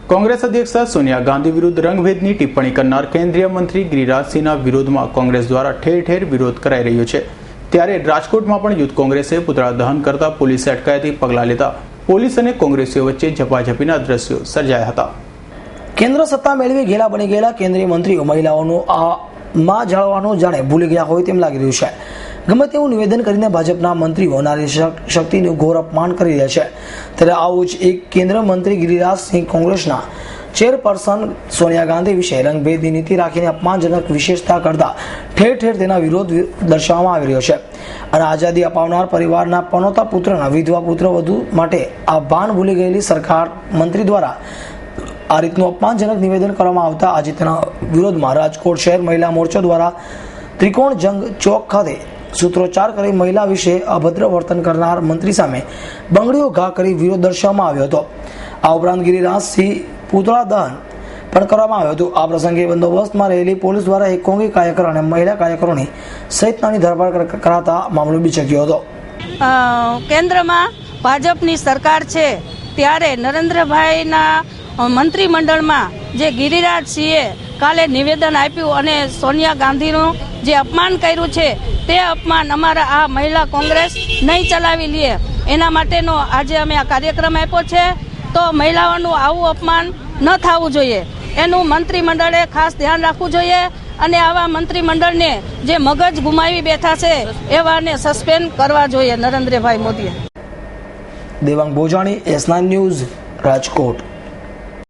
કોંગ્રેસ અધ્યક્ષ સોનિયા ગાંધી વિરુદ્ધ રંગભેદની ટિપ્પણી કરનાર કેન્દ્રીય મંત્રી ગિરિરાજસિંહના વિરોધમાં કોંગ્રેસ દ્વારા ઠેર ઠેર વિરોધ કરાઈ રહ્યો છે। ત્યારે રાજકોટમાં પણ યુથ કોંગ્રેસે પુતળા દહન કરતા પોલીસે અટકાયતી પગલાં લેતા પોલીસ અને કોંગ્રેસીઓ વચ્ચે ઝપાઝપીના દ્રશ્યો સર્જાયા હતા। કેન્દ્ર સત્તા મેળવી ઘેલા બની ગયેલા કેન્દ્રીય મંત્રીઓ મહિલાઓનું આ માં જાળવવાનું જાણે ભૂલી ગયા હોય તેમ લાગી રહ્યું છે। ગમે તેવું નિવેદન કરીને ભાજપના મંત્રીઓ નારી શક્તિનું ઘોર અપમાન કરી રહ્યા છે। ત્યારે આવું જ એક કેન્દ્રીય મંત્રી ગિરિરાજસિંહ કોંગ્રેસના ચેરપર્સન સોનિયા ગાંધી વિશે રંગભેદની નીતિ રાખીને અપમાનજનક વિશેષતા કરતા ઠેર ઠેર તેના વિરોધ દર્શાવવામાં આવી રહ્યો છે। અને આઝાદી અપાવનાર પરિવારના પનોતા પુત્રના વિધવા પુત્ર વધુ માટે આ ભાન ભૂલી ગયેલી સરકાર મંત્રી દ્વારા આ રીતનું અપમાનજનક નિવેદન કરવામાં આવતા આજે તેના વિરોધમાં રાજકોટ શહેર મહિલા મોરચો દ્વારા ત્રિકોણ જંગ ચોક ખાતે સૂત્રોચ્ચાર કરી મહિલા વિશે અભદ્ર વર્તન કરનાર મંત્રી સામે બંગડીઓ ઘા કરી વિરોધ દર્શાવવામાં આવ્યો હતો। આ ઉપરાંત ગિરિરાજસિંહ પુતળા દહન પણ કરવામાં આવ્યું હતું। આ પ્રસંગે બંદોબસ્તમાં રહેલી પોલીસ દ્વારા એક કોંગી કાર્યકર અને મહિલા કાર્યકરોની સહિતનાની ધરપકડ કરાતા મામલો બીચક્યો હતો। કેન્દ્રમાં ભાજપની સરકાર છે ત્યારે નરેન્દ્રભાઈના મંત્રીમંડળમાં જે ગિરિરાજસિંહે કાલે નિવેદન આપ્યું અને સોનિયા ગાંધીનું જે અપમાન કર્યું છે તે અપમાન અમારા આ મહિલા કોંગ્રેસ નહીં ચલાવી લે એના માટેનો આજે અમે આ કાર્યક્રમ આપ્યો છે। તો મહિલાઓનું આવું અપમાન ન થવું જોઈએ એનું મંત્રીમંડળે ખાસ ધ્યાન રાખવું જોઈએ અને આવા મંત્રીમંડળને જે મગજ ગુમાવી બેઠા છે એવાને સસ્પેન્ડ કરવા જોઈએ નરેન્દ્રભાઈ મોદીએ। Devang Bojani, S9 news, Rajkot.